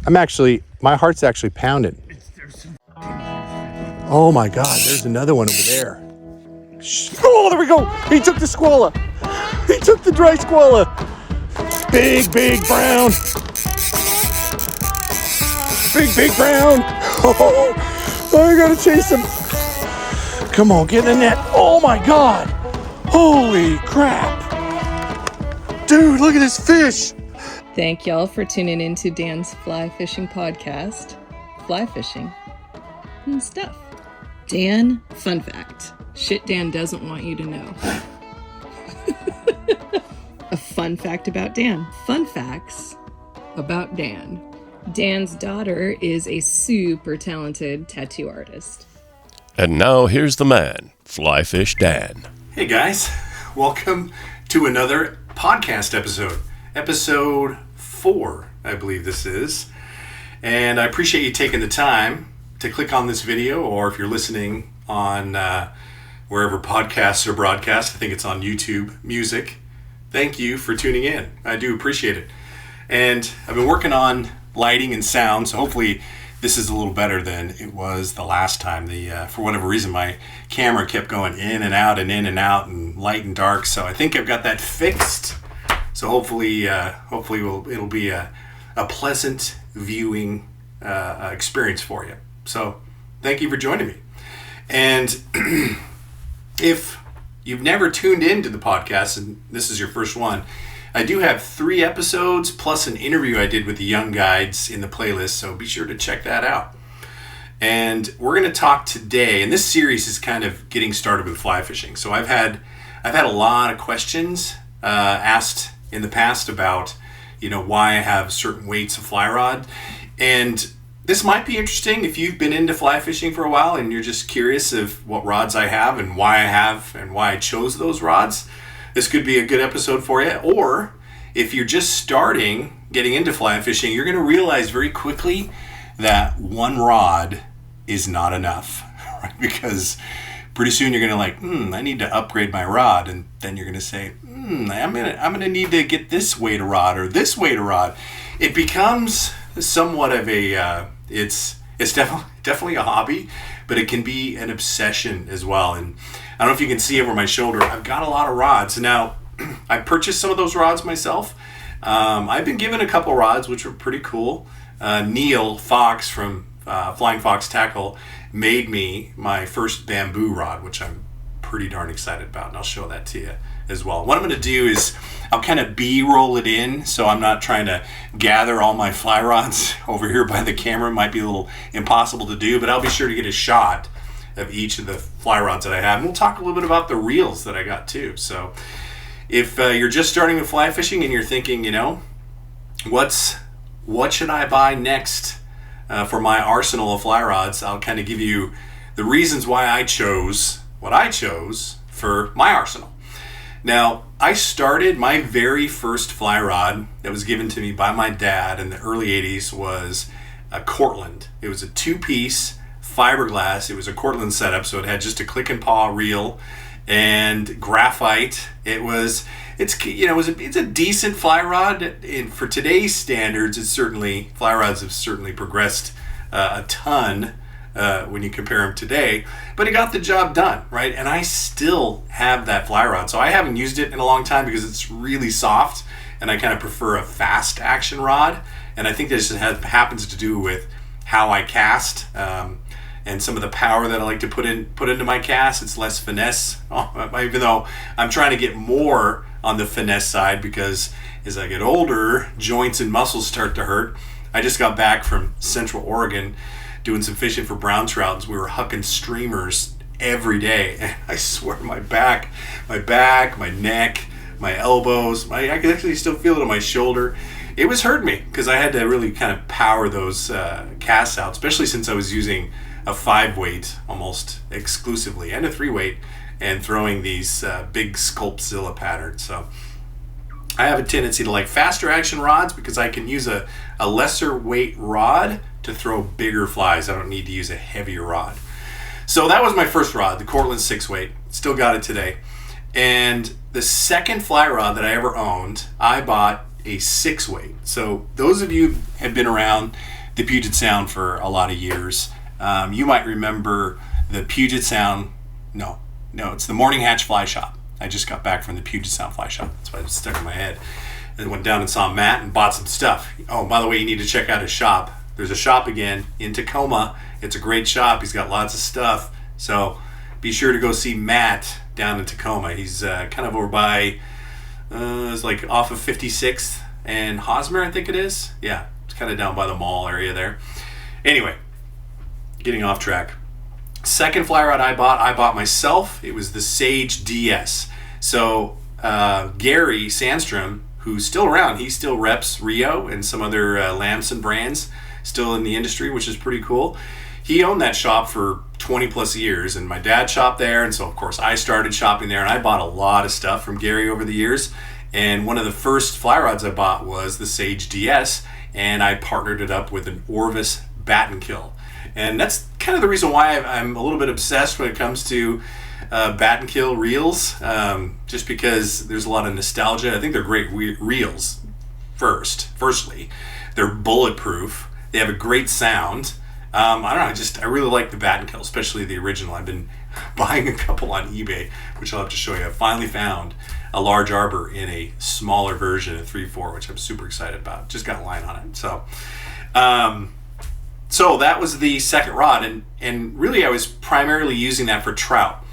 My heart's actually pounding. Oh my God, there's another one over there. Oh, there we go. He took the squalla. He took the dry squalla. Big brown. Big brown. Oh, I gotta chase him. Come on, get in the net. Oh my God. Holy crap. Dude, look at this fish. Thank y'all for tuning into Dan's fly fishing podcast, Fly Fishing and Stuff. Dan, fun fact. Shit Dan doesn't want you to know. A fun fact about Dan. Fun facts about Dan. Dan's daughter is a super talented tattoo artist. And now here's the man, FlyFishDan. Hey guys, welcome to another podcast episode. Episode 4, I believe this is. And I appreciate you taking the time to click on this video, or if you're listening on wherever podcasts are broadcast, I think it's on YouTube Music. Thank you for tuning in. I do appreciate it. And I've been working on lighting and sound, so hopefully this is a little better than it was the last time. For whatever reason, my camera kept going in and out and light and dark, so I think I've got that fixed. So hopefully it'll be a pleasant viewing experience for you. So thank you for joining me. And if you've never tuned into the podcast and this is your first one, I do have 3 episodes plus an interview I did with the young guides in the playlist, so be sure to check that out. And we're going to talk today, and this series is kind of getting started with fly fishing. So I've had a lot of questions asked in the past about, why I have certain weights of fly rod. And this might be interesting if you've been into fly fishing for a while and you're just curious of what rods I have and why I have and why I chose those rods. This could be a good episode for you. Or if you're just getting into fly fishing, you're going to realize very quickly that one rod is not enough, right? Because pretty soon you're going to I need to upgrade my rod. And then you're going to say, I'm going to need to get this weight of rod or this weight of rod. It becomes somewhat of a, it's definitely a hobby, but it can be an obsession as well. And I don't know if you can see over my shoulder, I've got a lot of rods. Now, I purchased some of those rods myself. I've been given a couple rods, which were pretty cool. Neil Fox from Flying Fox Tackle made me my first bamboo rod, which I'm pretty darn excited about, and I'll show that to you as well. What I'm going to do is I'll kind of B-roll it in, so I'm not trying to gather all my fly rods over here by the camera. It might be a little impossible to do, but I'll be sure to get a shot of each of the fly rods that I have. And we'll talk a little bit about the reels that I got too. So if you're just starting with fly fishing and you're thinking, what should I buy next for my arsenal of fly rods, I'll kind of give you the reasons why I chose what I chose for my arsenal. Now, I started my very first fly rod that was given to me by my dad in the early 80s was a Cortland. It was a 2-piece fiberglass. It was a Cortland setup, so it had just a click and paw reel and graphite. It's a decent fly rod. And for today's standards, fly rods have certainly progressed a ton when you compare them today, but it got the job done, right? And I still have that fly rod. So I haven't used it in a long time because it's really soft and I kind of prefer a fast action rod. And I think this happens to do with how I cast and some of the power that I like to put into my cast. It's less finesse, even though I'm trying to get more on the finesse side because as I get older, joints and muscles start to hurt. I just got back from Central Oregon doing some fishing for brown trout, and we were hucking streamers every day. And I swear my back, my neck, my elbows, I could actually still feel it on my shoulder. It was hurting me because I had to really kind of power those casts out, especially since I was using a 5-weight almost exclusively and a 3-weight and throwing these big Sculptzilla patterns. So I have a tendency to like faster action rods because I can use a lesser weight rod to throw bigger flies. I don't need to use a heavier rod. So that was my first rod, the Cortland 6-weight. Still got it today. And the second fly rod that I ever owned, I bought a 6-weight. So those of you who have been around the Puget Sound for a lot of years, you might remember the Puget Sound, no, it's the Morning Hatch Fly Shop. I just got back from the Puget Sound Fly Shop. That's why it stuck in my head. And went down and saw Matt and bought some stuff. Oh, by the way, you need to check out his shop. There's a shop again in Tacoma. It's a great shop. He's got lots of stuff. So be sure to go see Matt down in Tacoma. He's kind of over by, it's like off of 56th and Hosmer, I think it is. Yeah, it's kind of down by the mall area there. Anyway, getting off track. Second fly rod I bought myself. It was the Sage DS. So Gary Sandstrom, who's still around, he still reps Rio and some other Lamson brands still in the industry, which is pretty cool. He owned that shop for 20 plus years, and my dad shopped there, and so of course I started shopping there, and I bought a lot of stuff from Gary over the years. And one of the first fly rods I bought was the Sage DS, and I partnered it up with an Orvis Bat and Kill. And that's kind of the reason why I'm a little bit obsessed when it comes to Bat and Kill reels, just because there's a lot of nostalgia. I think they're great reels. Firstly, they're bulletproof. They have a great sound. I don't know, I really like the Bat and Kill, especially the original. I've been buying a couple on eBay, which I'll have to show you. I finally found a large arbor in a smaller version, a 3/4, which I'm super excited about. Just got a line on it. So that was the second rod, and really I was primarily using that for trout.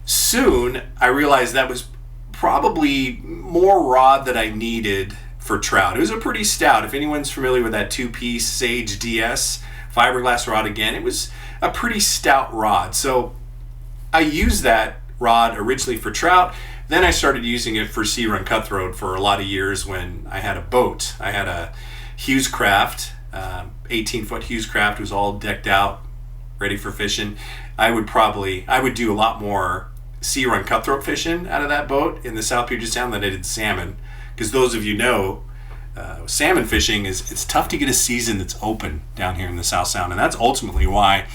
Soon I realized that was probably more rod that I needed for trout. It was a pretty stout. If anyone's familiar with that 2-piece Sage DS fiberglass rod, again, it was a pretty stout rod. So I used that rod originally for trout. Then I started using it for sea run cutthroat for a lot of years when I had a boat. I had a Hughes Craft, 18-foot Hughes Craft. It was all decked out, ready for fishing. I would do a lot more sea run cutthroat fishing out of that boat in the South Puget Sound than I did salmon. Because those of you know, salmon fishing it's tough to get a season that's open down here in the South Sound, and that's ultimately why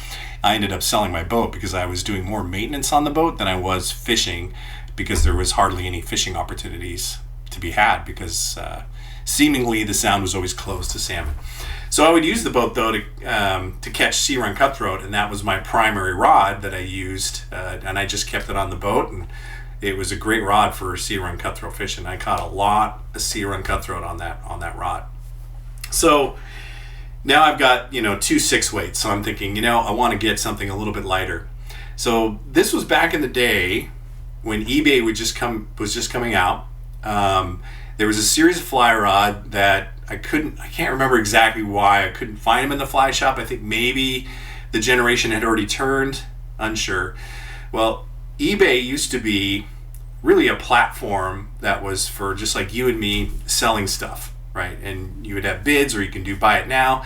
I ended up selling my boat, because I was doing more maintenance on the boat than I was fishing, because there was hardly any fishing opportunities to be had, because seemingly the Sound was always closed to salmon. So I would use the boat though to catch sea run cutthroat, and that was my primary rod that I used, and I just kept it on the boat, and it was a great rod for sea run cutthroat fishing. I caught a lot of sea run cutthroat on that rod. So now I've got 2 6-weights. So I'm thinking, I want to get something a little bit lighter. So this was back in the day when eBay was just coming out. There was a series of fly rod that I can't remember exactly why I couldn't find them in the fly shop. I think maybe the generation had already turned, unsure. Well, eBay used to be really a platform that was for just like you and me selling stuff, right? And you would have bids, or you can do buy it now.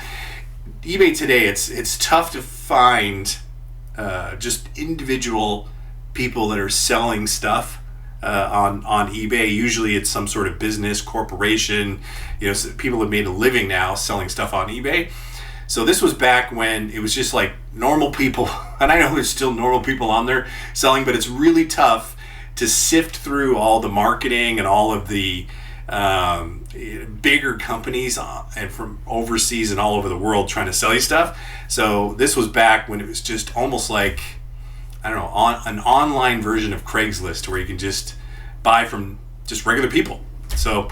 eBay today, it's tough to find just individual people that are selling stuff on eBay. Usually it's some sort of business, corporation, people have made a living now selling stuff on eBay. So this was back when it was just like normal people, and I know there's still normal people on there selling, but it's really tough to sift through all the marketing and all of the bigger companies and from overseas and all over the world trying to sell you stuff. So this was back when it was just almost like, I don't know, an online version of Craigslist where you can just buy from just regular people. So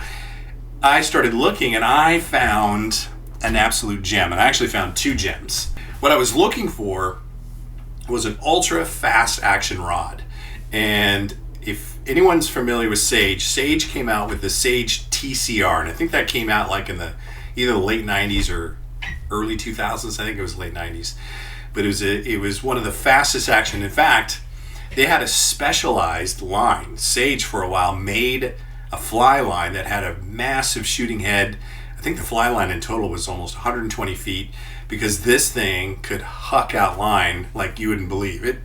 I started looking, and I found an absolute gem, and I actually found 2 gems. What I was looking for was an ultra fast action rod, and if anyone's familiar with Sage came out with the Sage TCR, and I think that came out like in either the late 90s or early 2000s. I think it was late 90s, but it was one of the fastest action. In fact, they had a specialized line. Sage for a while made a fly line that had a massive shooting head. I think the fly line in total was almost 120 feet, because this thing could huck out line like you wouldn't believe it.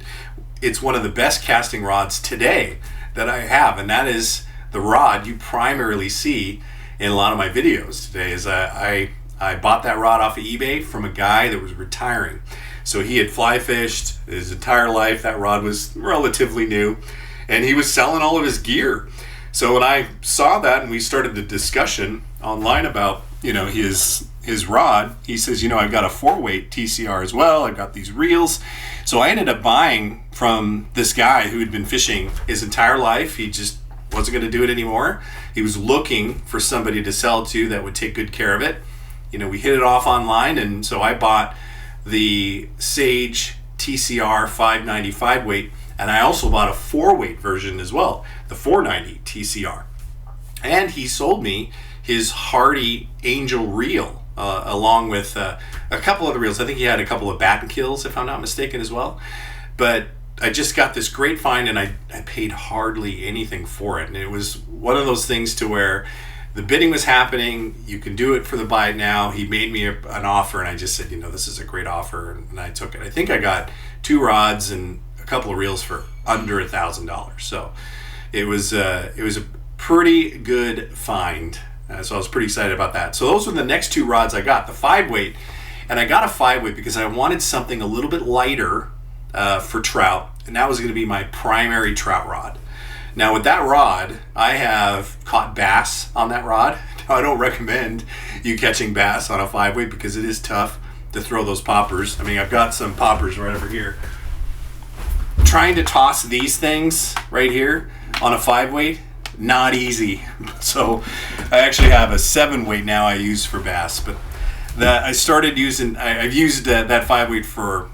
It's one of the best casting rods today that I have, and that is the rod you primarily see in a lot of my videos today. Is I bought that rod off of eBay from a guy that was retiring. So he had fly fished his entire life. That rod was relatively new, and he was selling all of his gear. So when I saw that and we started the discussion online about, his rod, he says, I've got a 4-weight TCR as well. I've got these reels. So I ended up buying from this guy who had been fishing his entire life. He just wasn't going to do it anymore. He was looking for somebody to sell to that would take good care of it. We hit it off online, and so I bought the Sage TCR 595 weight, and I also bought a 4-weight version as well, the 490 TCR. And he sold me his Hardy Angel reel along with a couple other reels. I think he had a couple of bat and kills, if I'm not mistaken, as well. But I just got this great find, and I paid hardly anything for it. And it was one of those things to where the bidding was happening. You can do it for the buy it now. He made me an offer, and I just said, this is a great offer, and I took it. I think I got 2 rods and a couple of reels for under $1,000. So it was a pretty good find. So I was pretty excited about that. So those were the next 2 rods I got, the 5-weight. And I got a 5-weight because I wanted something a little bit lighter for trout, and that was going to be my primary trout rod. Now with that rod, I have caught bass on that rod. Now, I don't recommend you catching bass on a 5-weight because it is tough to throw those poppers. I mean, I've got some poppers right over here. Trying to toss these things right here on a 5-weight, not easy. So I actually have a 7-weight now I use for bass, but that I started using. I've used that 5-weight for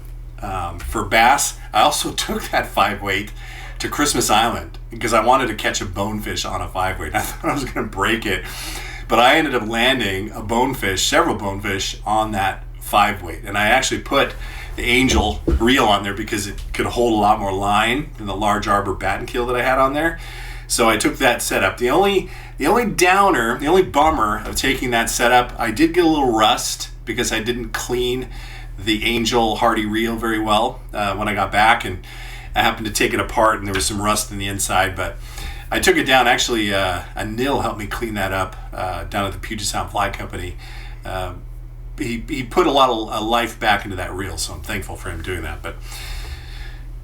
bass. I also took that 5-weight to Christmas Island because I wanted to catch a bonefish on a 5-weight. I thought I was going to break it, but I ended up landing several bonefish on that 5-weight, and I actually put the Angel reel on there because it could hold a lot more line than the large arbor bat and kill that I had on there. So I took that setup. The only bummer of taking that setup, I did get a little rust because I didn't clean the Angel Hardy reel very well when I got back, and I happened to take it apart and there was some rust in the inside, but I took it down. Actually, a Nil helped me clean that up down at the Puget Sound Fly Company. He put a lot of life back into that reel, so I'm thankful for him doing that. But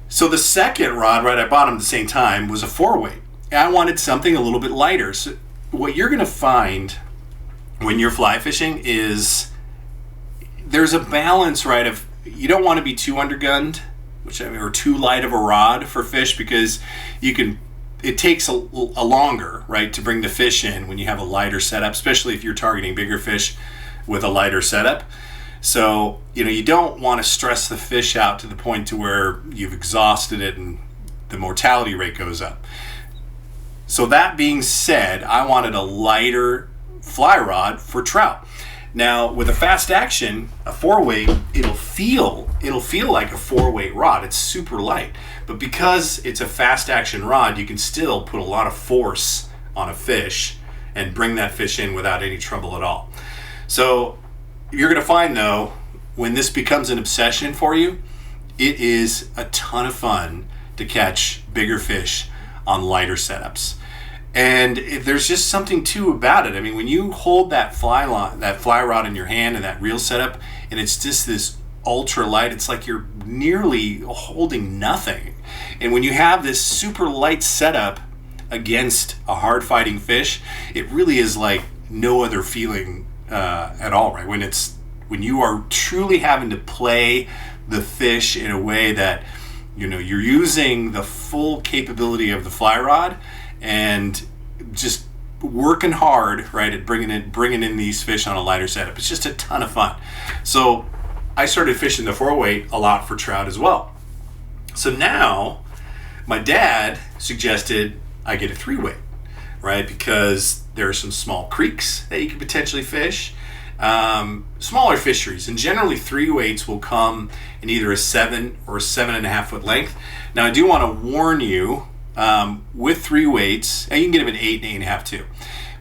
so the second rod, right, I bought him at the same time, was a 4-weight. I wanted something a little bit lighter. So what you're going to find when you're fly fishing is there's a balance, right, of you don't want to be too undergunned, or too light of a rod for fish, because it takes a longer, right, to bring the fish in when you have a lighter setup, especially if you're targeting bigger fish with a lighter setup. So, you don't want to stress the fish out to the point to where you've exhausted it and the mortality rate goes up. So that being said, I wanted a lighter fly rod for trout. Now, with a fast action, a 4-weight, it'll feel like a 4-weight rod. It's super light. But because it's a fast action rod, you can still put a lot of force on a fish and bring that fish in without any trouble at all. So you're going to find, though, when this becomes an obsession for you, it is a ton of fun to catch bigger fish on lighter setups. And there's just something too about it. I mean, when you hold that fly rod in your hand and that reel setup, and it's just this ultralight, it's like you're nearly holding nothing. And when you have this super light setup against a hard fighting fish, it really is like no other feeling at all, right? When you are truly having to play the fish in a way that you're using the full capability of the fly rod and just working hard, right, at bringing in these fish on a lighter setup. It's just a ton of fun. So I started fishing the 4-weight a lot for trout as well. So now my dad suggested I get a 3-weight, right, because there are some small creeks that you could potentially fish, smaller fisheries, and generally 3-weights will come in either a 7 or a 7.5 foot length. Now I do want to warn you, with 3-weights, and you can get them at 8 and 8.5 too.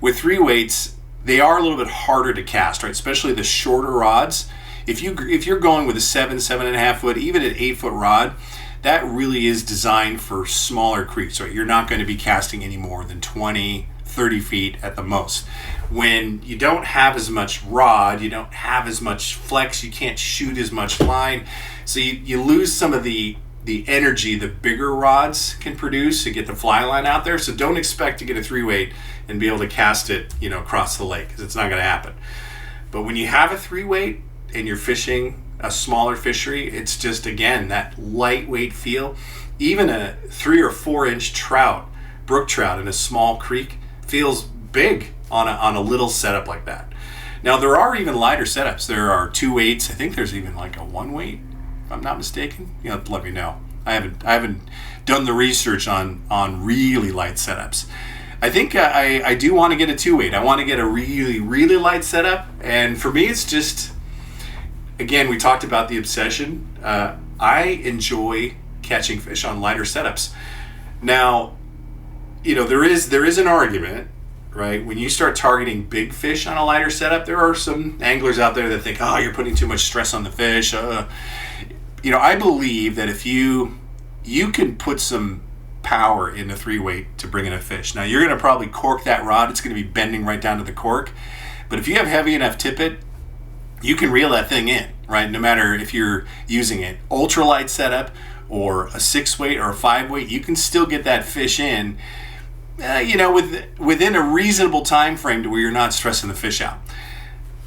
With 3-weights, they are a little bit harder to cast, right? Especially the shorter rods. If you're going with a 7.5 foot, even an 8 foot rod, that really is designed for smaller creeks, right? You're not going to be casting any more than 20, 30 feet at the most. When you don't have as much rod, you don't have as much flex, you can't shoot as much line, so you lose some of the the energy the bigger rods can produce to get the fly line out there. So don't expect to get a 3-weight and be able to cast it, across the lake, because it's not going to happen. But when you have a 3-weight and you're fishing a smaller fishery, it's just, again, that lightweight feel. Even a 3 or 4 inch trout, brook trout in a small creek, feels big on a little setup like that. Now, there are even lighter setups. There are 2-weights. I think there's even like a 1-weight, if I'm not mistaken. You have to let me know. I haven't done the research on really light setups. I think I do want to get a 2-weight. I want to get a really, really light setup. And for me, it's just, again, we talked about the obsession. I enjoy catching fish on lighter setups. Now, there is an argument, right? When you start targeting big fish on a lighter setup, there are some anglers out there that think, oh, you're putting too much stress on the fish. I believe that if you can put some power in a 3-weight to bring in a fish. Now, you're going to probably cork that rod. It's going to be bending right down to the cork. But if you have heavy enough tippet, you can reel that thing in, right? No matter if you're using an ultralight setup or a 6-weight or a 5-weight, you can still get that fish in, within a reasonable time frame to where you're not stressing the fish out.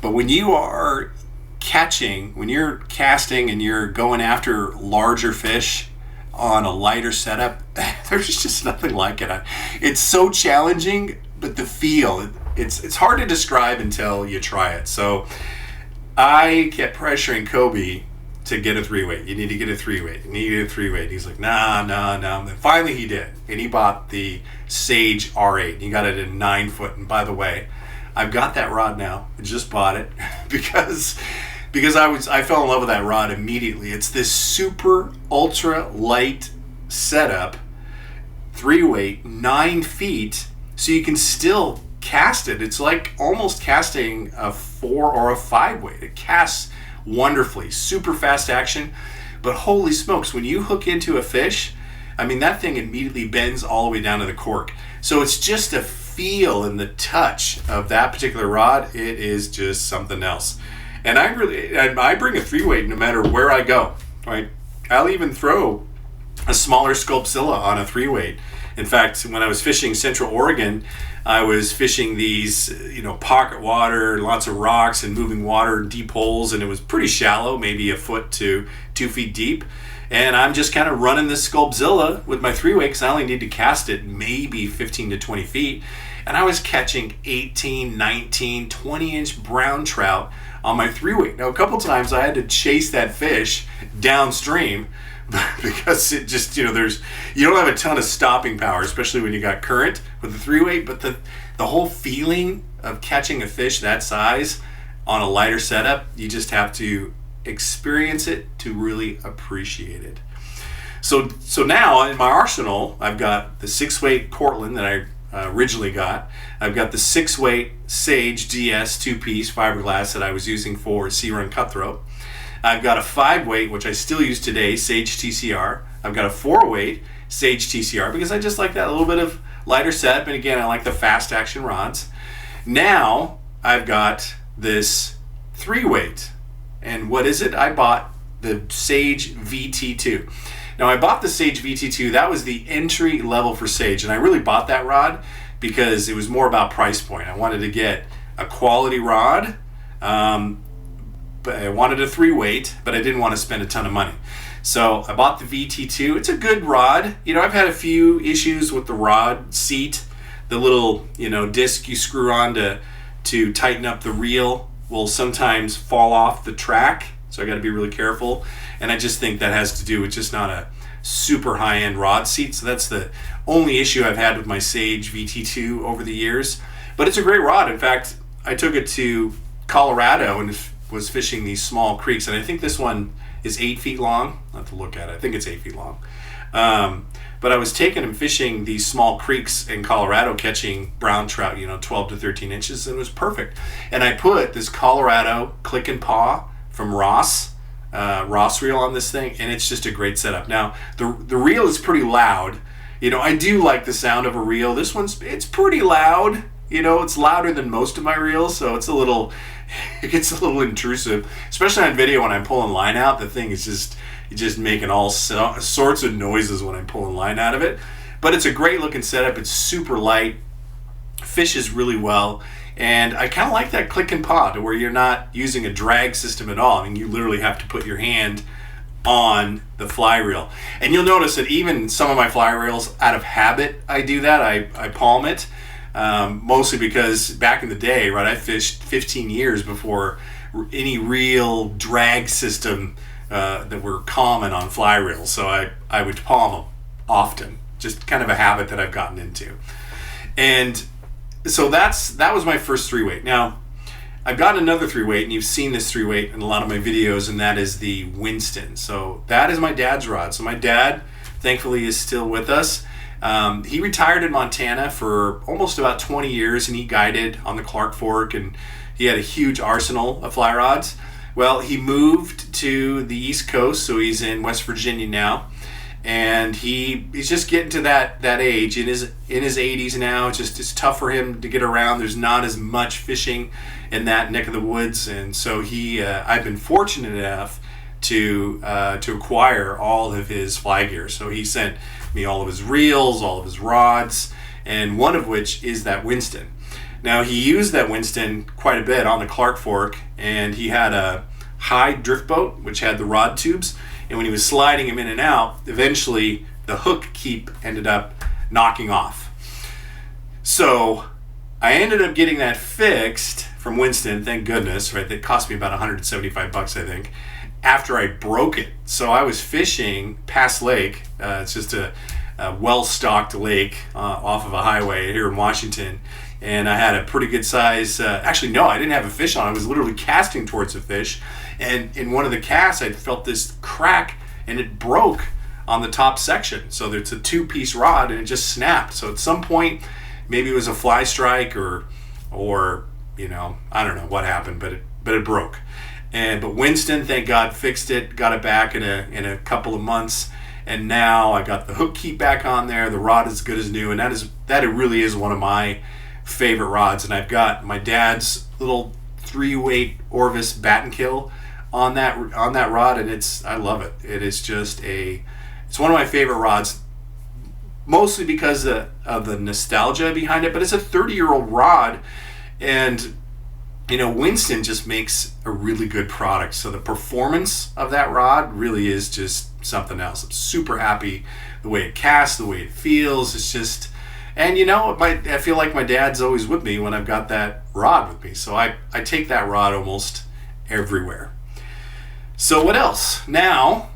But when you are catching, when you're casting and you're going after larger fish on a lighter setup, there's just nothing like it. It's so challenging, but the feel, it's hard to describe until you try it. So I kept pressuring Kobe to get a 3-weight. You need to get a 3-weight. You need to get a 3-weight. He's like, nah. And finally he did. And he bought the Sage R8. He got it in 9-foot. And by the way, I've got that rod now. I just bought it because I fell in love with that rod immediately. It's this super ultra light setup, 3-weight, 9 feet, so you can still cast it. It's like almost casting a 4 or a 5-weight. It casts wonderfully, super fast action, but holy smokes, when you hook into a fish, that thing immediately bends all the way down to the cork. So it's just a feel and the touch of that particular rod. It is just something else. And I bring a 3-weight no matter where I go, right? I'll even throw a smaller Sculpzilla on a 3-weight. In fact, when I was fishing Central Oregon, I was fishing these, pocket water, lots of rocks and moving water, deep holes, and it was pretty shallow, maybe a foot to 2 feet deep. And I'm just kind of running this Sculpzilla with my 3-weight because I only need to cast it maybe 15 to 20 feet. And I was catching 18, 19, 20-inch brown trout on my 3-weight. Now, a couple times I had to chase that fish downstream because it just, you don't have a ton of stopping power, especially when you got current with the 3-weight, but the whole feeling of catching a fish that size on a lighter setup, you just have to experience it to really appreciate it. So now in my arsenal, I've got the 6-weight Cortland that I originally got. I've got the 6-weight Sage DS 2-piece fiberglass that I was using for Sea Run Cutthroat. I've got a 5-weight, which I still use today, Sage TCR. I've got a 4-weight Sage TCR because I just like that little bit of lighter setup, and again, I like the fast action rods. Now I've got this 3-weight, and what is it? I bought the Sage VT2. Now, I bought the Sage VT2. That was the entry level for Sage, and I really bought that rod because it was more about price point. I wanted to get a quality rod, but I wanted a 3-weight, but I didn't want to spend a ton of money. So I bought the VT2. It's a good rod. I've had a few issues with the rod seat. The little, disc you screw on to tighten up the reel will sometimes fall off the track. So I got to be really careful. And I just think that has to do with just not a super high-end rod seat. So that's the only issue I've had with my Sage VT2 over the years. But it's a great rod. In fact, I took it to Colorado and was fishing these small creeks. And I think this one is 8 feet long. I'll have to look at it. I think it's 8 feet long. But I was taking and fishing these small creeks in Colorado, catching brown trout, 12 to 13 inches, and it was perfect. And I put this Colorado Click and Paw from Ross reel on this thing, and it's just a great setup. Now, the reel is pretty loud. I do like the sound of a reel. This it's pretty loud, it's louder than most of my reels, so it gets a little intrusive, especially on video when I'm pulling line out. The thing is just making all sorts of noises when I'm pulling line out of it. But it's a great looking setup. It's super light, fishes really well, and I kind of like that click and paw to where you're not using a drag system at all. I mean, you literally have to put your hand on the fly reel. And you'll notice that even some of my fly reels, out of habit, I do that. I palm it, mostly because back in the day, right, I fished 15 years before any real drag system that were common on fly reels. So I would palm them often, just kind of a habit that I've gotten into. And so that was my first 3-weight. Now, I've got another 3-weight, and you've seen this 3-weight in a lot of my videos, and that is the Winston. So that is my dad's rod. So my dad, thankfully, is still with us. He retired in Montana for almost about 20 years, and he guided on the Clark Fork, and he had a huge arsenal of fly rods. Well, he moved to the East Coast, so he's in West Virginia now, and he's just getting to that age in his 80s now. It's tough for him to get around. There's not as much fishing in that neck of the woods, and so I've been fortunate enough to acquire all of his fly gear. So he sent me all of his reels, all of his rods, and one of which is that Winston. Now, he used that Winston quite a bit on the Clark Fork, and he had a high drift boat which had the rod tubes, and when he was sliding him in and out, eventually the hook keep ended up knocking off. So I ended up getting that fixed from Winston, thank goodness, right? That cost me about $175, I think, after I broke it. So I was fishing Pass Lake. It's just a well-stocked lake off of a highway here in Washington, and I had a pretty good size, actually no, I didn't have a fish on. I was literally casting towards a fish, and in one of the casts I felt this crack, and it broke on the top section. So it's a 2-piece rod, and it just snapped. So at some point, maybe it was a fly strike or I don't know what happened, but it broke. But Winston, thank God, fixed it, got it back in a couple of months, and now I got the hook keep back on there. The rod is good as new, and that really is one of my favorite rods. And I've got my dad's little 3-weight Orvis bat and kill on that rod, and I love it. It is just it's one of my favorite rods, mostly because of the nostalgia behind it. But it's a 30-year-old rod, and Winston just makes a really good product. So the performance of that rod really is just something else. I'm super happy the way it casts, the way it feels. It's just, and I feel like my dad's always with me when I've got that rod with me. So I take that rod almost everywhere. So what else? Now,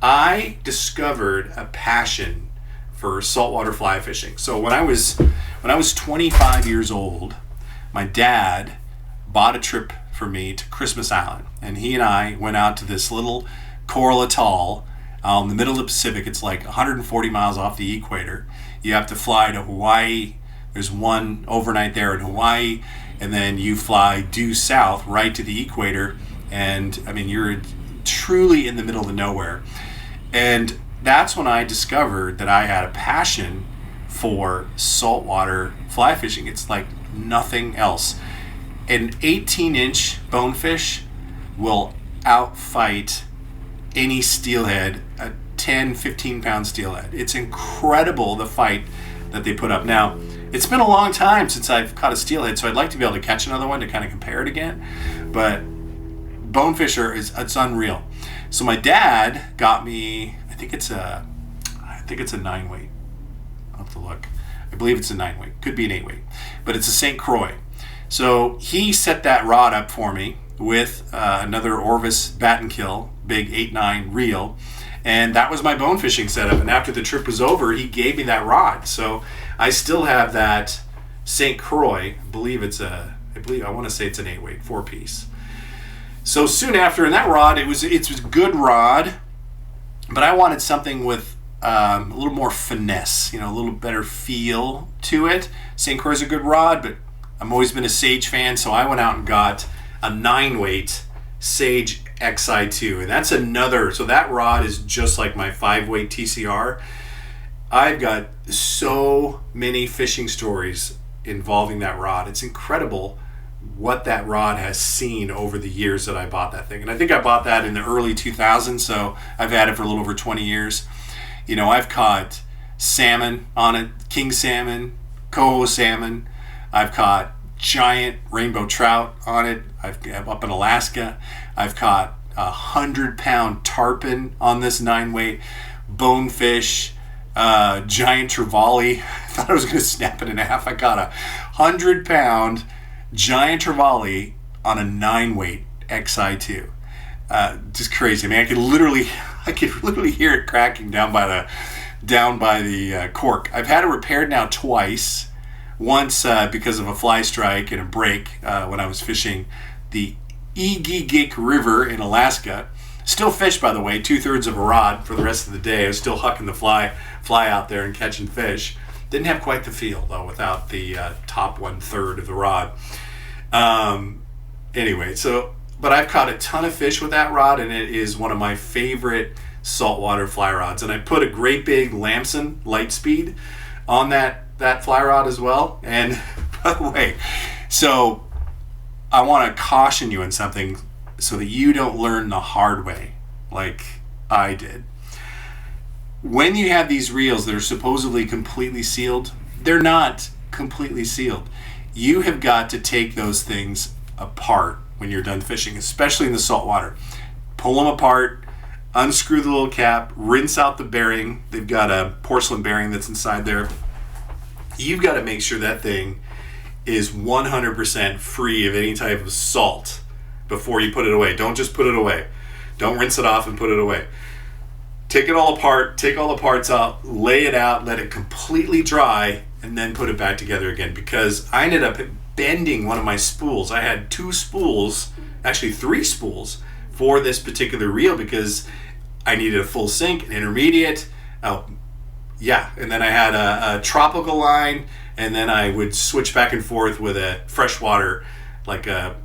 I discovered a passion for saltwater fly fishing. So when I was 25 years old, my dad bought a trip for me to Christmas Island, and he and I went out to this little coral atoll in the middle of the Pacific. It's like 140 miles off the equator. You have to fly to Hawaii. There's one overnight there in Hawaii, and then you fly due south right to the equator, and I mean, you're truly in the middle of nowhere. And that's when I discovered that I had a passion for saltwater fly fishing. It's like nothing else. An 18-inch bonefish will outfight any steelhead, a 10, 15-pound steelhead. It's incredible, the fight that they put up. Now, it's been a long time since I've caught a steelhead, so I'd like to be able to catch another one to kind of compare it again. But bonefish it's unreal. So my dad got me, I think it's a 9-weight. I'll have to look. I believe it's a 9-weight. Could be an 8-weight. But it's a St. Croix. So he set that rod up for me with another Orvis bat and kill, big 8-9 reel. And that was my bone fishing setup. And after the trip was over, he gave me that rod. So I still have that St. Croix. I want to say it's an 8-weight, 4-piece. So soon after, and that rod, it was a good rod, but I wanted something with a little more finesse, a little better feel to it. St. Croix is a good rod, but I've always been a Sage fan, so I went out and got a 9-weight Sage XI2, and that's another. So that rod is just like my 5-weight TCR. I've got so many fishing stories involving that rod. It's incredible what that rod has seen over the years that I bought that thing. And I think I bought that in the early 2000s, so I've had it for a little over 20 years. I've caught salmon on it, king salmon, coho salmon. I've caught giant rainbow trout on it. I'm up in Alaska. I've caught 100-pound tarpon on this 9-weight, bonefish, giant trevally. I thought I was going to snap it in half. I caught a 100-pound giant trevally on a 9-weight XI2. Just crazy, man. I could literally hear it cracking down by the cork. I've had it repaired now twice. Once because of a fly strike and a break when I was fishing the Igigik River in Alaska. Still fished, by the way, 2/3 of a rod for the rest of the day. I was still hucking the fly out there and catching fish. Didn't have quite the feel, though, without the top 1/3 of the rod. Anyway, but I've caught a ton of fish with that rod, and it is one of my favorite saltwater fly rods. And I put a great big Lamson Lightspeed on that fly rod as well. And by the way, so I want to caution you on something so that you don't learn the hard way like I did. When you have these reels that are supposedly completely sealed, they're not completely sealed. You have got to take those things apart when you're done fishing, especially in the saltwater. Pull them apart, unscrew the little cap, rinse out the bearing. They've got a porcelain bearing that's inside there. You've got to make sure that thing is 100% free of any type of salt before you put it away. Don't just put it away. Don't rinse it off and put it away. Take it all apart, take all the parts out, lay it out, let it completely dry, and then put it back together again, because I ended up bending one of my spools. I had 2 spools, actually 3 spools, for this particular reel because I needed a full sink, an intermediate, and then I had a tropical line, and then I would switch back and forth with a freshwater, like an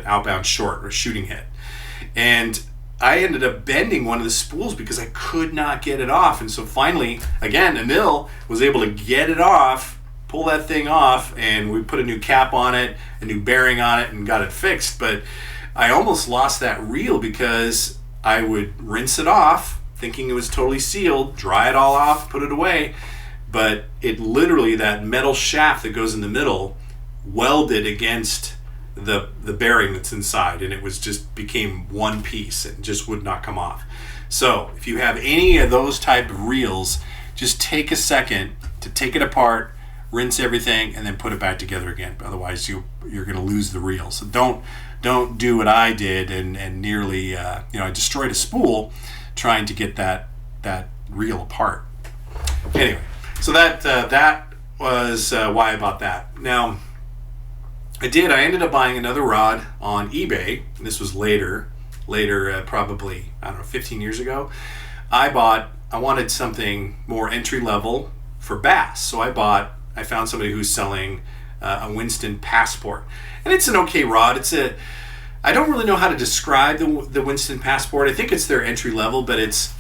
outbound short or shooting head. And I ended up bending one of the spools because I could not get it off. And so finally, again, Emil was able to get it off, pull that thing off, and we put a new cap on it, a new bearing on it, and got it fixed. But I almost lost that reel because I would rinse it off, thinking it was totally sealed, dry it all off, put it away. But it literally, that metal shaft that goes in the middle, welded against the bearing that's inside, and it was just became one piece and just would not come off. So if you have any of those type of reels, just take a second to take it apart, rinse everything, and then put it back together again. Otherwise you're going to lose the reel. So don't do what I did and nearly I destroyed a spool trying to get that reel apart. Anyway, so that was why I bought that. Now I ended up buying another rod on eBay. This was later, probably, 15 years ago. I wanted something more entry level for bass. So I found somebody who's selling a Winston Passport. And it's an okay rod. I don't really know how to describe the Winston Passport. I think it's their entry level, but it's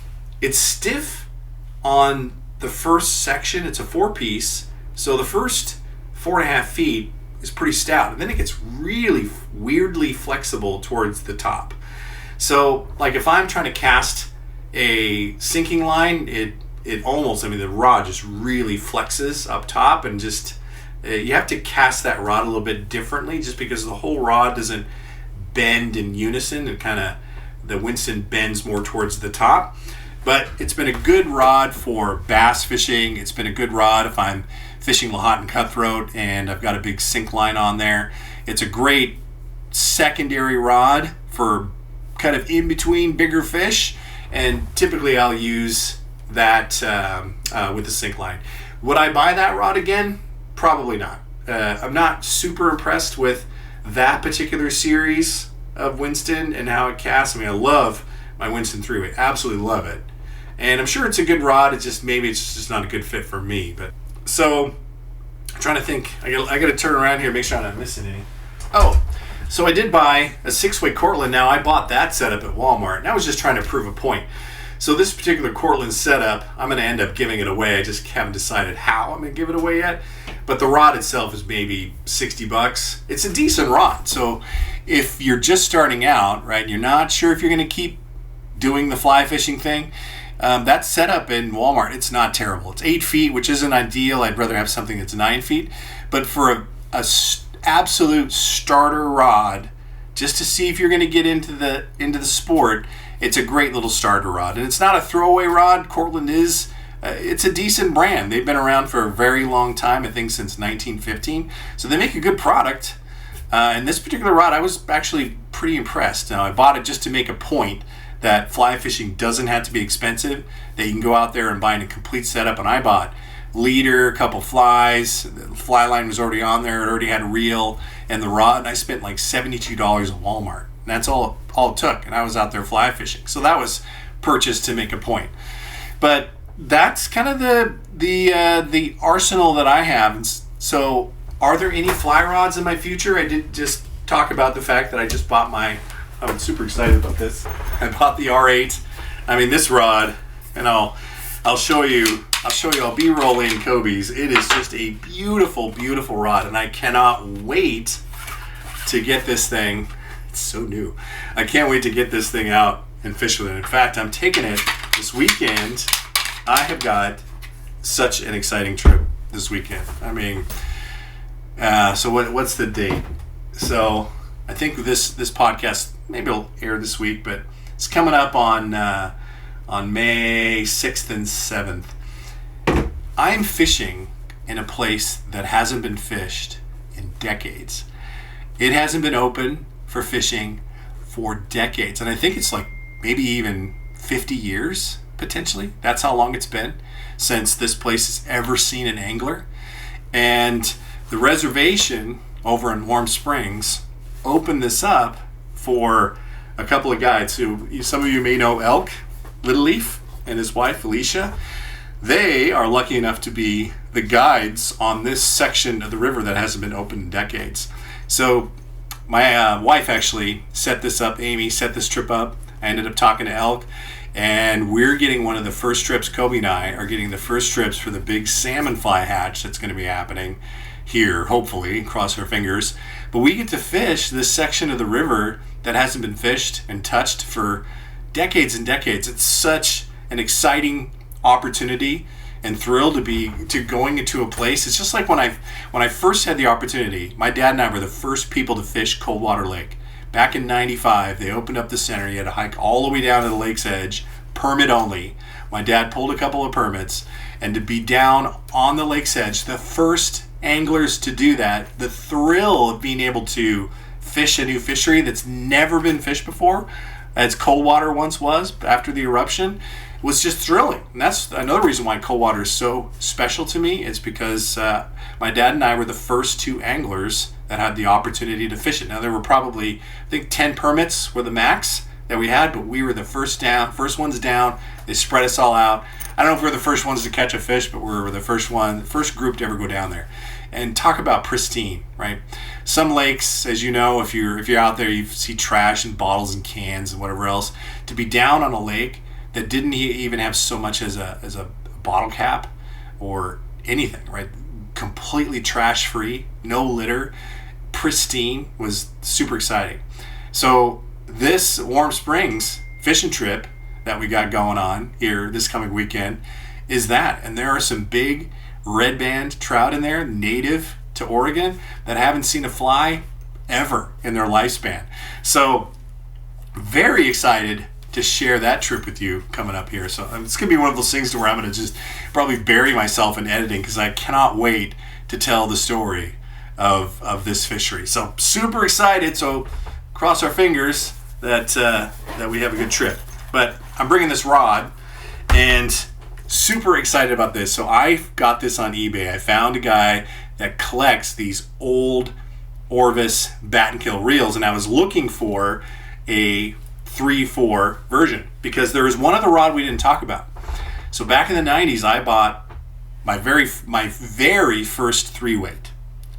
stiff on the first section. It's a 4-piece. So the first 4.5 feet is pretty stout, and then it gets really weirdly flexible towards the top. So like if I'm trying to cast a sinking line, it almost, the rod just really flexes up top, and just you have to cast that rod a little bit differently just because the whole rod doesn't bend in unison. It the Winston bends more towards the top. But it's been a good rod for bass fishing. It's been a good rod if I'm fishing Lahontan cutthroat and I've got a big sink line on there. It's a great secondary rod for kind of in between bigger fish, and typically I'll use that with the sink line. Would I buy that rod again? Probably not. I'm not super impressed with that particular series of Winston and how it casts. I love my Winston 3-weight, absolutely love it. And I'm sure it's a good rod, it's just not a good fit for me. But so I'm trying to think, I got to turn around here, make sure I'm not missing any. Oh, so I did buy a 6-weight Cortland. Now I bought that setup at Walmart, and I was just trying to prove a point. So this particular Cortland setup, I'm going to end up giving it away. I just haven't decided how I'm going to give it away yet. But the rod itself is maybe $60. It's a decent rod. So if you're just starting out, right, you're not sure if you're going to keep doing the fly fishing thing, that setup in Walmart, it's not terrible. It's 8 feet, which isn't ideal. I'd rather have something that's 9 feet. But for a absolute starter rod, just to see if you're going to get into the sport, it's a great little starter rod. And it's not a throwaway rod. Cortland is, it's a decent brand. They've been around for a very long time, I think since 1915. So they make a good product. And this particular rod, I was actually pretty impressed. Now, I bought it just to make a point that fly fishing doesn't have to be expensive, that you can go out there and buy a complete setup. And I bought leader, a couple flies, the fly line was already on there, it already had a reel, and the rod, and I spent like $72 at Walmart. And that's all it took, and I was out there fly fishing. So that was purchased to make a point. But that's kind of the arsenal that I have. And so are there any fly rods in my future? I did just talk about the fact that I just bought I'm super excited about this. I bought the R8. I mean, this rod, and I'll show you, I'll be rolling Kobe's. It is just a beautiful, beautiful rod, and I cannot wait to get this thing. It's so new. I can't wait to get this thing out and fish with it. In fact, I'm taking it this weekend. I have got such an exciting trip this weekend. I mean, so what's the date? So I think this podcast, maybe it'll air this week, but it's coming up on May 6th and 7th. I'm fishing in a place that hasn't been fished in decades. It hasn't been open for fishing for decades. And I think it's like maybe even 50 years, potentially. That's how long it's been since this place has ever seen an angler. And the reservation over in Warm Springs opened this up for a couple of guides who, some of you may know Elk Little Leaf and his wife, Alicia. They are lucky enough to be the guides on this section of the river that hasn't been open in decades. So my wife actually set this up. Amy set this trip up. I ended up talking to Elk, and we're getting one of the first trips. Kobe and I are getting the first trips for the big salmon fly hatch that's going to be happening here, hopefully, cross our fingers. But we get to fish this section of the river that hasn't been fished and touched for decades and decades. It's such an exciting opportunity and thrill to going into a place. It's just like when I first had the opportunity. My dad and I were the first people to fish Coldwater Lake. Back in 95, they opened up the center. You had to hike all the way down to the lake's edge, permit only. My dad pulled a couple of permits, and to be down on the lake's edge, the first anglers to do that, the thrill of being able to fish a new fishery that's never been fished before, as Coldwater once was after the eruption, was just thrilling. And that's another reason why Coldwater is so special to me, is because my dad and I were the first two anglers that had the opportunity to fish it. Now, there were probably, I think 10 permits were the max that we had, but we were the first ones down. They spread us all out. I don't know if we were the first ones to catch a fish, but we were the first group to ever go down there. And talk about pristine, right? Some lakes, as you know, if you're out there, you see trash and bottles and cans and whatever else. To be down on a lake that didn't even have so much as a bottle cap or anything, right? Completely trash free, no litter, pristine, was super exciting. So this Warm Springs fishing trip that we got going on here this coming weekend is that, and there are some big red band trout in there, native to Oregon, that haven't seen a fly ever in their lifespan. So very excited to share that trip with you coming up here. So it's going to be one of those things where I'm going to just probably bury myself in editing, because I cannot wait to tell the story of this fishery. So super excited. So cross our fingers that we have a good trip. But I'm bringing this rod, and super excited about this. So I got this on eBay. I found a guy that collects these old Orvis bat and kill reels, and I was looking for a 3-4 version, because there was one other rod we didn't talk about. So back in the 90s, I bought my very first 3-weight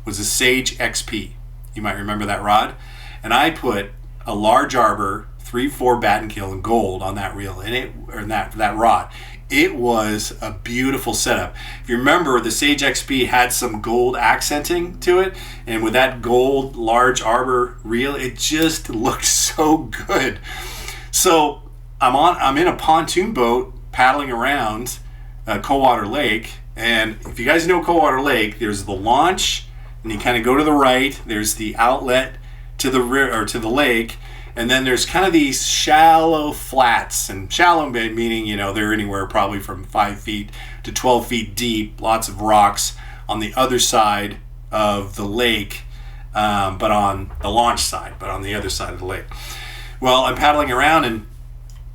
was a Sage XP. You might remember that rod. And I put a large arbor 3/4 batten kill in gold on that reel, and that rod. It was a beautiful setup. If you remember, the Sage XP had some gold accenting to it, and with that gold large arbor reel, it just looked so good. So I'm in a pontoon boat paddling around Coldwater Lake, and if you guys know Coldwater Lake, there's the launch, and you kind of go to the right. There's the outlet to the lake, and then there's kind of these shallow flats, and shallow meaning, they're anywhere probably from 5 feet to 12 feet deep, lots of rocks on the other side of the lake, but on the launch side, but on the other side of the lake. Well, I'm paddling around, and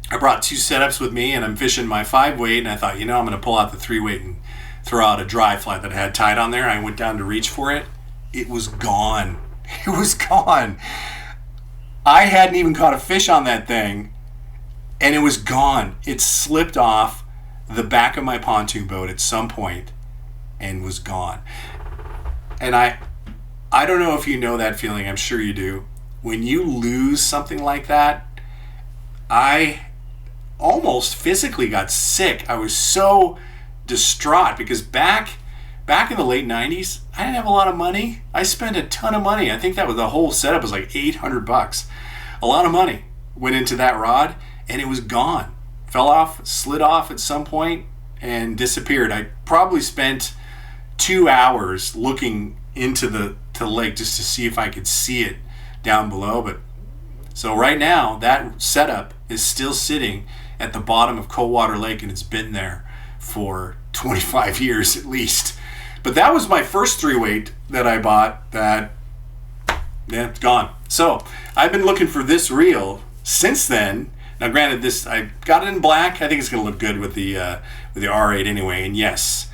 I brought 2 setups with me, and I'm fishing my 5-weight, and I thought, I'm going to pull out the 3-weight and throw out a dry fly that I had tied on there. I went down to reach for it. It was gone. It was gone. I hadn't even caught a fish on that thing, and it was gone. It slipped off the back of my pontoon boat at some point and was gone. And I don't know if you know that feeling. I'm sure you do. When you lose something like that, I almost physically got sick. I was so distraught because back in the late 90s, I didn't have a lot of money. I spent a ton of money. I think that was the whole setup was like $800. A lot of money went into that rod, and it was gone. Fell off, slid off at some point, and disappeared. I probably spent 2 hours looking into the lake just to see if I could see it down below. But so right now, that setup is still sitting at the bottom of Coldwater Lake, and it's been there for 25 years at least. But that was my first 3-weight that I bought it's gone. So I've been looking for this reel since then. Now granted, I got it in black. I think it's going to look good with the R8 anyway. And yes,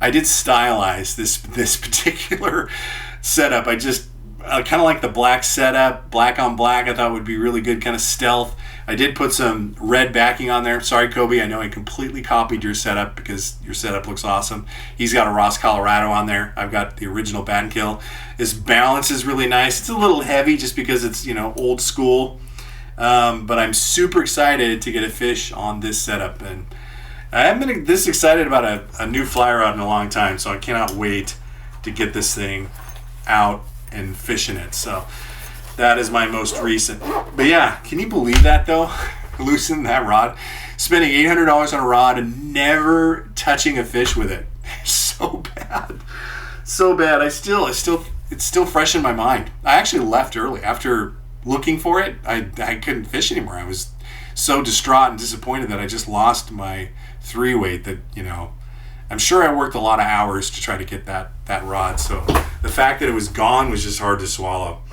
I did stylize this particular setup. I just kind of like the black setup, black on black. I thought would be really good, kind of stealth. I did put some red backing on there. Sorry, Kobe, I know I completely copied your setup because your setup looks awesome. He's got a Ross Colorado on there. I've got the original batten kill. This balance is really nice. It's a little heavy just because it's old school, but I'm super excited to get a fish on this setup, and I haven't been this excited about a new fly rod in a long time. So I cannot wait to get this thing out and fishing it. So that is my most recent. But yeah, can you believe that though? Loosening that rod, spending $800 on a rod and never touching a fish with it. So bad. It's still fresh in my mind. I actually left early after looking for it. I couldn't fish anymore. I was so distraught and disappointed that I just lost my 3-weight that, I'm sure I worked a lot of hours to try to get that rod. So the fact that it was gone was just hard to swallow.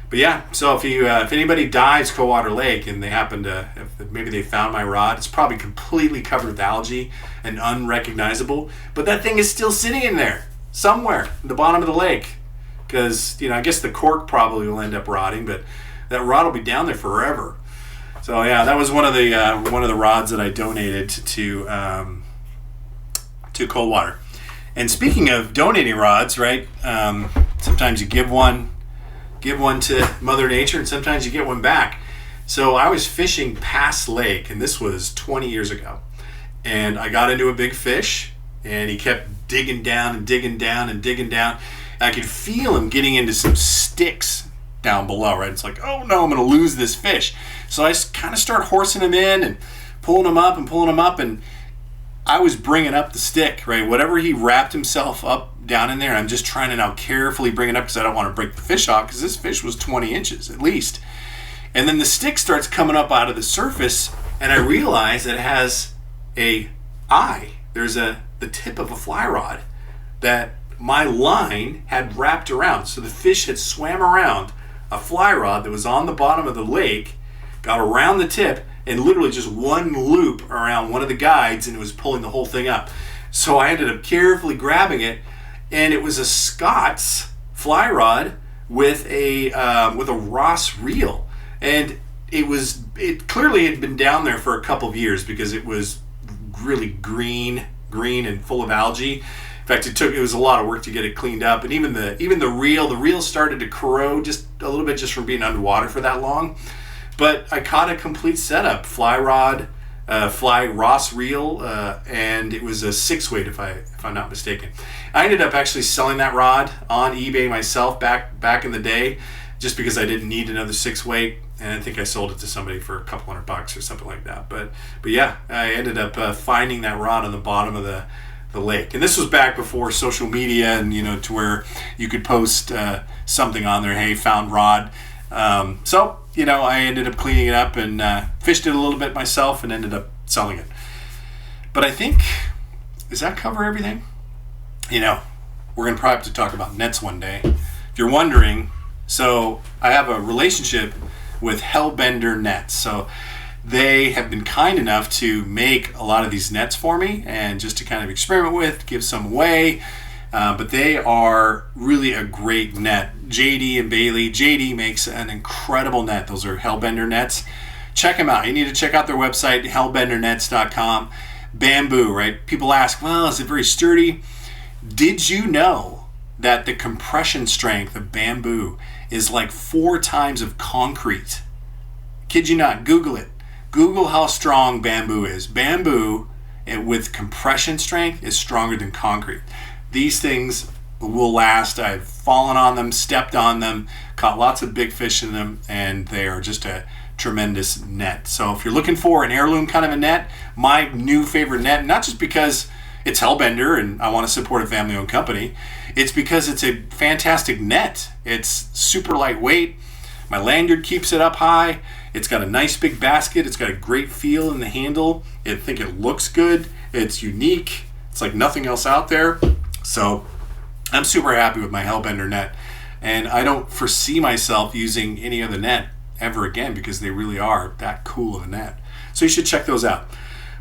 But yeah, so if anybody dives Coldwater Lake and they happen to, maybe they found my rod, it's probably completely covered with algae and unrecognizable. But that thing is still sitting in there somewhere at the bottom of the lake, because I guess the cork probably will end up rotting, but that rod will be down there forever. So yeah, that was one of the rods that I donated to Coldwater. And speaking of donating rods, right? Sometimes you give one to Mother Nature, and sometimes you get one back. So I was fishing Pass Lake, and this was 20 years ago. And I got into a big fish, and he kept digging down and digging down and digging down. And I could feel him getting into some sticks down below, right? It's like, oh no, I'm going to lose this fish. So I kind of start horsing him in and pulling him up, and I was bringing up the stick, right? Whatever he wrapped himself up down in there, I'm just trying to now carefully bring it up because I don't want to break the fish off, because this fish was 20 inches at least. And then the stick starts coming up out of the surface, and I realize that it has a eye. There's the tip of a fly rod that my line had wrapped around. So the fish had swam around a fly rod that was on the bottom of the lake, got around the tip, and literally just one loop around one of the guides, and it was pulling the whole thing up. So I ended up carefully grabbing it, and it was a Scott's fly rod with a Ross reel, and it clearly had been down there for a couple of years because it was really green and full of algae. In fact, it was a lot of work to get it cleaned up, and even the reel started to corrode just a little bit just from being underwater for that long. But I caught a complete setup, fly rod, fly Ross reel, and it was a 6-weight if I'm not mistaken. I ended up actually selling that rod on eBay myself back in the day, just because I didn't need another 6-weight, and I think I sold it to somebody for a couple $100 or something like that. But yeah, I ended up finding that rod on the bottom of the lake, and this was back before social media, and to where you could post something on there, hey, found rod. So I ended up cleaning it up and fished it a little bit myself and ended up selling it. But I think, does that cover everything? We're going to probably have to talk about nets one day. If you're wondering, so I have a relationship with Hellbender Nets. So they have been kind enough to make a lot of these nets for me and just to kind of experiment with, give some away. But they are really a great net. JD and Bailey. JD makes an incredible net. Those are Hellbender Nets. Check them out. You need to check out their website, hellbendernets.com. Bamboo, right? People ask, well, is it very sturdy? Did you know that the compression strength of bamboo is like 4 times of concrete? Kid you not. Google it. Google how strong bamboo is. Bamboo with compression strength is stronger than concrete. These things will last. I've fallen on them, stepped on them, caught lots of big fish in them, and they are just a tremendous net. So if you're looking for an heirloom kind of a net, my new favorite net, not just because it's Hellbender and I want to support a family-owned company, it's because it's a fantastic net. It's super lightweight. My lanyard keeps it up high. It's got a nice big basket. It's got a great feel in the handle. I think it looks good. It's unique. It's like nothing else out there. So I'm super happy with my Hellbender net, and I don't foresee myself using any other net ever again because they really are that cool of a net. So you should check those out.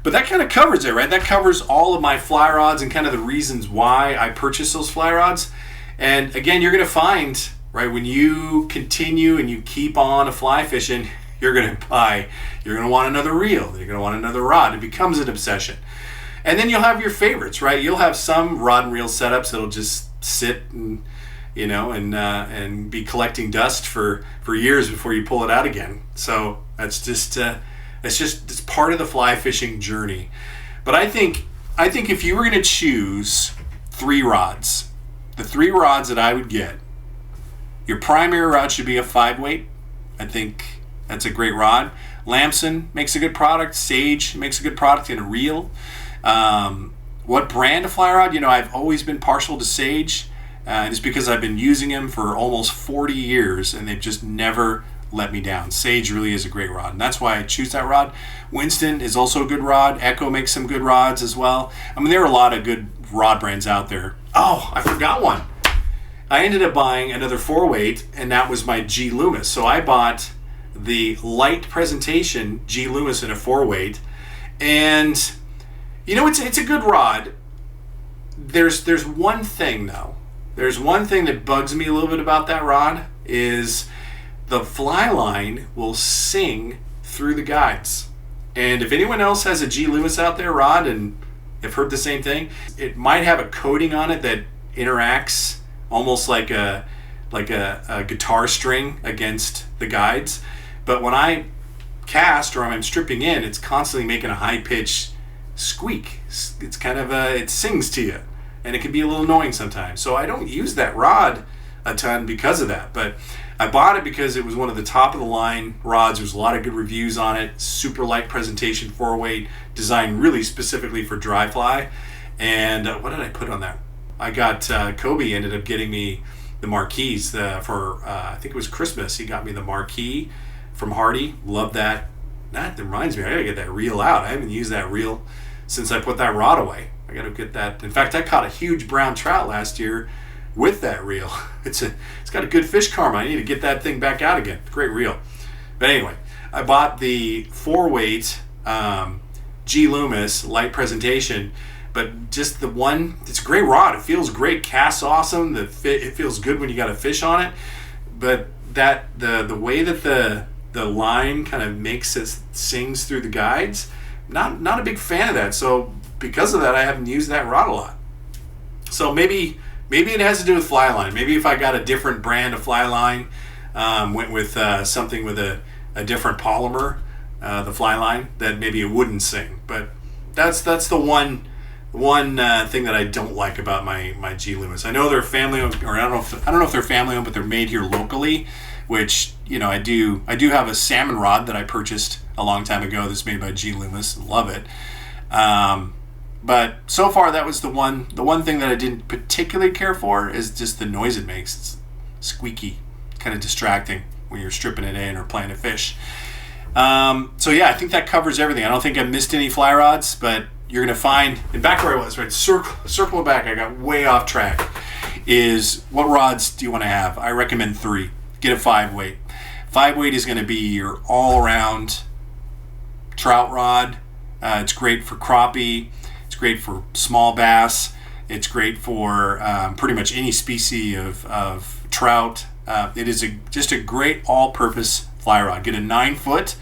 But that kind of covers it, right? That covers all of my fly rods and kind of the reasons why I purchased those fly rods. And again, you're going to find, right, when you continue and you keep on fly fishing, you're going to want another reel, you're going to want another rod. It becomes an obsession. And then you'll have your favorites, right? You'll have some rod and reel setups that'll just sit and and be collecting dust for years before you pull it out again. So that's just it's part of the fly fishing journey. But I think if you were going to choose 3 rods, the 3 rods that I would get, your primary rod should be a 5-weight. I think that's a great rod. Lamson makes a good product. Sage makes a good product in a reel. What brand of fly rod? I've always been partial to Sage, and it's because I've been using them for almost 40 years, and they've just never let me down. Sage really is a great rod, and that's why I choose that rod. Winston is also a good rod. Echo makes some good rods as well. I mean, there are a lot of good rod brands out there. Oh, I forgot one. I ended up buying another 4-weight, and that was my G Loomis. So I bought the light presentation G Loomis in a 4-weight, and it's a good rod. There's one thing though. There's one thing that bugs me a little bit about that rod is the fly line will sing through the guides. And if anyone else has a G Loomis out there rod and have heard the same thing, it might have a coating on it that interacts almost like a guitar string against the guides. But when I cast or I'm stripping in, it's constantly making a high pitched squeak. It's kind of it sings to you, and it can be a little annoying sometimes. So I don't use that rod a ton because of that. But I bought it because it was one of the top of the line rods. There's a lot of good reviews on it. Super light presentation, 4-weight, designed really specifically for dry fly. And what did I put on that? I got Kobe ended up getting me the marquees for I think it was Christmas. He got me the marquee from Hardy. Love that. That reminds me, I gotta get that reel out. I haven't used that reel since I put that rod away. I gotta get that. In fact, I caught a huge brown trout last year with that reel. It's got a good fish karma. I need to get that thing back out again. Great reel. But anyway, I bought the 4-weight G Loomis light presentation, but just the one, it's a great rod. It feels great, casts awesome. It feels good when you got a fish on it. But the way that the line kind of makes it sings through the guides, not a big fan of that. So because of that, I haven't used that rod a lot. So maybe it has to do with fly line. Maybe if I got a different brand of fly line, went with something with a a different polymer, the fly line, that maybe it wouldn't sing. But that's the one thing that I don't like about my G Loomis. I know they're family owned, or I don't know if they're family owned, but they're made here locally. Which, you know, I do have a salmon rod that I purchased a long time ago that's made by G Loomis. Love it. But so far, that was the one thing that I didn't particularly care for is just the noise it makes. It's squeaky, kind of distracting when you're stripping it in or playing a fish. So yeah, I think that covers everything. I don't think I missed any fly rods, but you're going to find, and back where I was, right, circle back, I got way off track, is what rods do you want to have? I recommend 3. Get a 5-weight. 5-weight is going to be your all-around trout rod. It's great for crappie. It's great for small bass. It's great for pretty much any species of trout. It is just a great all-purpose fly rod. Get a 9-foot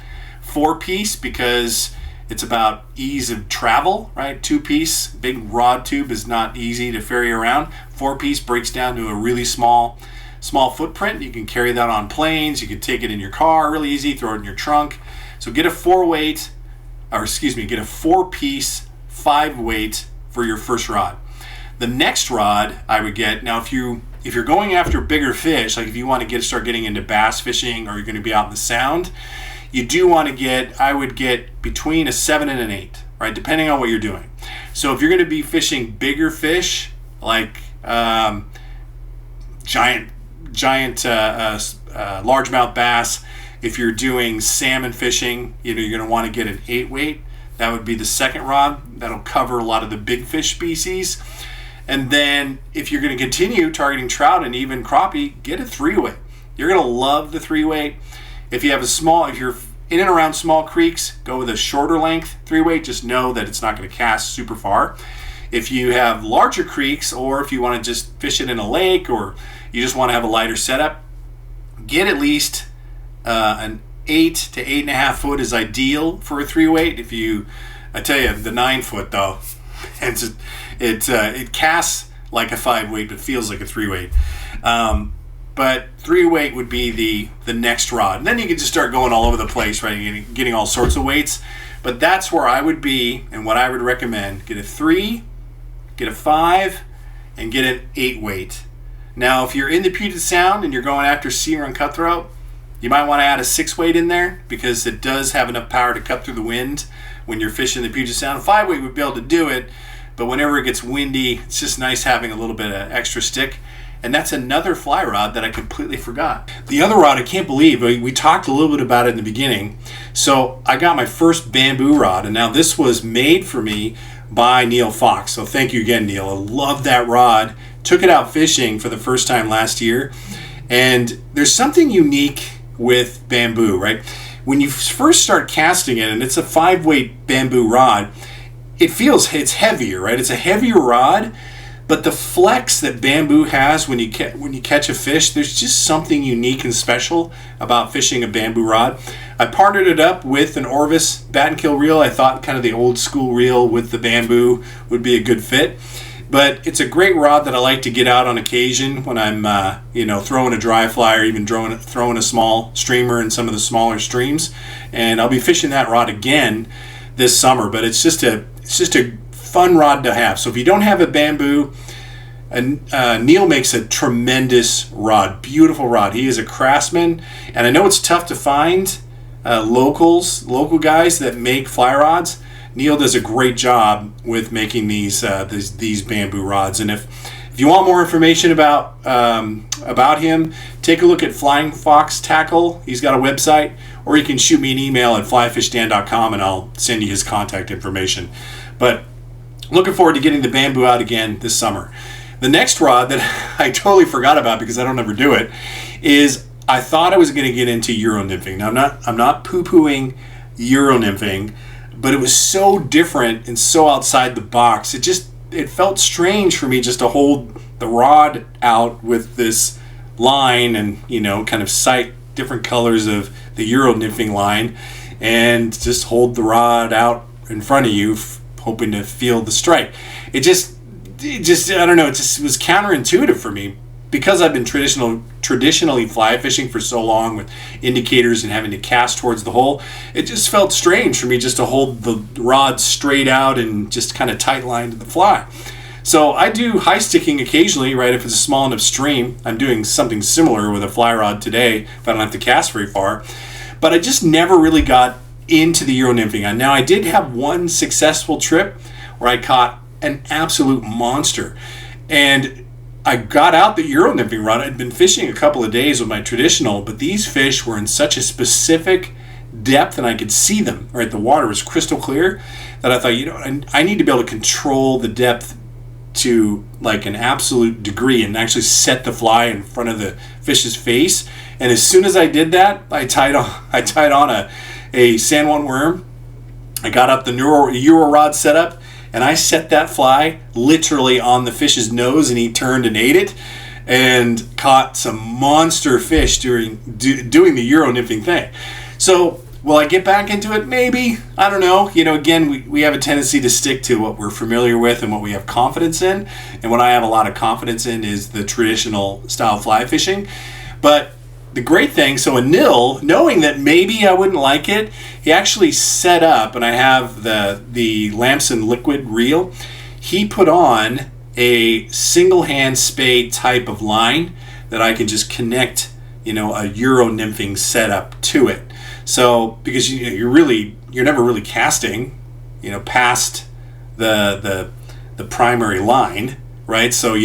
4-piece because it's about ease of travel, right? 2-piece, big rod tube is not easy to ferry around. 4-piece breaks down to a really small footprint. You can carry that on planes. You can take it in your car really easy, throw it in your trunk. So get a 4-piece 5-weight for your first rod. The next rod I would get, now if you're going after bigger fish, like if you want to start getting into bass fishing or you're going to be out in the sound, you do want to I would get between a 7 and an 8, right? Depending on what you're doing. So if you're going to be fishing bigger fish, like giant largemouth bass, if you're doing salmon fishing, you're going to want to get an 8-weight. That would be the second rod. That'll cover a lot of the big fish species. And then if you're going to continue targeting trout and even crappie, get a 3-weight. You're going to love the 3-weight. If you're in and around small creeks, go with a shorter length 3-weight. Just know that it's not going to cast super far. If you have larger creeks, or if you want to just fish it in a lake, or you just want to have a lighter setup, get at least an 8 to 8.5 foot is ideal for a 3-weight. I tell you, the 9-foot though, it casts like a 5-weight, but feels like a 3-weight. But 3-weight would be the next rod. And then you can just start going all over the place, right? Getting all sorts of weights. But that's where I would be, and what I would recommend. Get a 3, get a 5, and get an 8-weight. Now, if you're in the Puget Sound and you're going after sea run cutthroat, you might want to add a 6-weight in there because it does have enough power to cut through the wind when you're fishing the Puget Sound. A 5-weight would be able to do it, but whenever it gets windy, it's just nice having a little bit of extra stick. And that's another fly rod that I completely forgot. The other rod, I can't believe, we talked a little bit about it in the beginning. So I got my first bamboo rod, and now this was made for me by Neil Fox. So thank you again, Neil. I love that rod. Took it out fishing for the first time last year. And there's something unique with bamboo, right? When you first start casting it, and it's a 5-weight bamboo rod, it's heavier, right? It's a heavier rod, but the flex that bamboo has when you catch a fish, there's just something unique and special about fishing a bamboo rod. I partnered it up with an Orvis bat and kill reel. I thought kind of the old school reel with the bamboo would be a good fit. But it's a great rod that I like to get out on occasion when I'm throwing a dry fly or even throwing a small streamer in some of the smaller streams. And I'll be fishing that rod again this summer. But it's just a fun rod to have. So if you don't have a bamboo, Neil makes a tremendous rod, beautiful rod. He is a craftsman, and I know it's tough to find local guys that make fly rods. Neil does a great job with making these bamboo rods. And if you want more information about him, take a look at Flying Fox Tackle. He's got a website, or you can shoot me an email at FlyFishDan.com and I'll send you his contact information. But looking forward to getting the bamboo out again this summer. The next rod that I totally forgot about because I don't ever do it is I thought I was going to get into Euro nymphing. Now I'm not poo-pooing Euro nymphing, but it was so different and so outside the box. It felt strange for me just to hold the rod out with this line and kind of sight different colors of the Euro nymphing line and just hold the rod out in front of you, hoping to feel the strike. It just I don't know, it just was counterintuitive for me because I've been traditionally fly fishing for so long with indicators and having to cast towards the hole, it just felt strange for me just to hold the rod straight out and just kind of tight line to the fly. So I do high sticking occasionally, right? If it's a small enough stream. I'm doing something similar with a fly rod today if I don't have to cast very far. But I just never really got into the Euro nymphing. Now I did have one successful trip where I caught an absolute monster. And I got out the Euro nymphing rod. I'd been fishing a couple of days with my traditional, but these fish were in such a specific depth and I could see them, right? The water was crystal clear that I thought, I need to be able to control the depth to like an absolute degree and actually set the fly in front of the fish's face. And as soon as I did that, I tied on a San Juan worm. I got up the Euro rod setup and I set that fly literally on the fish's nose and he turned and ate it and caught some monster fish doing the Euro nymphing thing. So will I get back into it? Maybe. I don't know. Again, we have a tendency to stick to what we're familiar with and what we have confidence in. And what I have a lot of confidence in is the traditional style fly fishing. But the great thing, so Anil, knowing that maybe I wouldn't like it, he actually set up, and I have the Lamson liquid reel, he put on a single hand spade type of line that I can just connect, a Euro nymphing setup to it. So because you're never really casting, past the primary line, right? So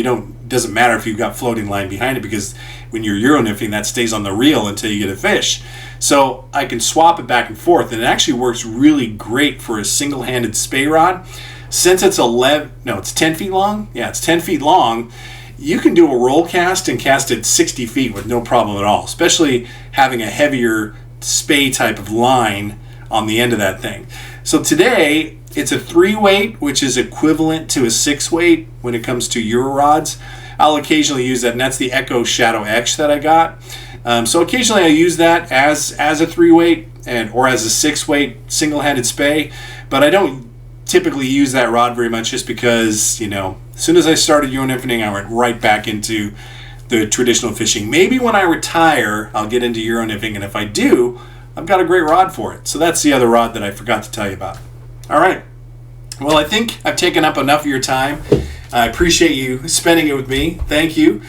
doesn't matter if you've got floating line behind it because when you're Euro nymphing, that stays on the reel until you get a fish. So I can swap it back and forth, and it actually works really great for a single-handed spey rod. Since it's 10 feet long. Yeah, it's 10 feet long. You can do a roll cast and cast it 60 feet with no problem at all, especially having a heavier spey type of line on the end of that thing. So today it's a 3-weight, which is equivalent to a 6-weight when it comes to Euro rods. I'll occasionally use that, and that's the Echo Shadow X that I got. So occasionally I use that as a 3-weight or as a 6-weight single-handed spey, but I don't typically use that rod very much just because, as soon as I started Euro nymphing, I went right back into the traditional fishing. Maybe when I retire, I'll get into Euro nymphing, and if I do, I've got a great rod for it. So that's the other rod that I forgot to tell you about. All right. Well, I think I've taken up enough of your time. I appreciate you spending it with me. Thank you.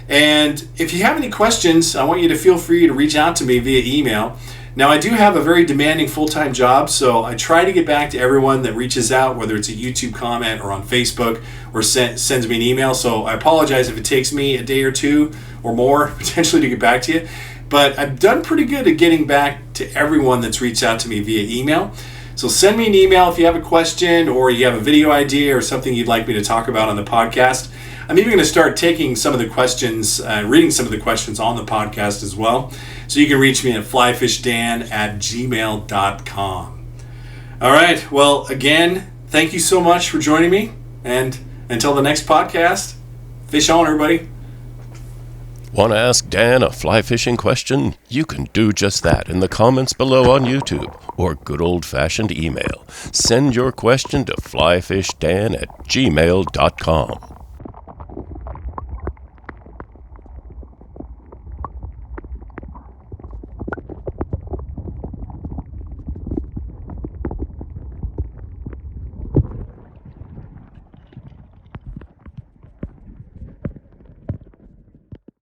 And if you have any questions, I want you to feel free to reach out to me via email. Now, I do have a very demanding full-time job, so I try to get back to everyone that reaches out, whether it's a YouTube comment or on Facebook or sends me an email. So I apologize if it takes me a day or two or more potentially to get back to you. But I've done pretty good at getting back to everyone that's reached out to me via email. So send me an email if you have a question or you have a video idea or something you'd like me to talk about on the podcast. I'm even going to start taking some of the questions, reading some of the questions on the podcast as well. So you can reach me at flyfishdan@gmail.com. All right. Well, again, thank you so much for joining me. And until the next podcast, fish on, everybody. Want to ask Dan a fly fishing question? You can do just that in the comments below on YouTube or good old-fashioned email. Send your question to flyfishdan@gmail.com.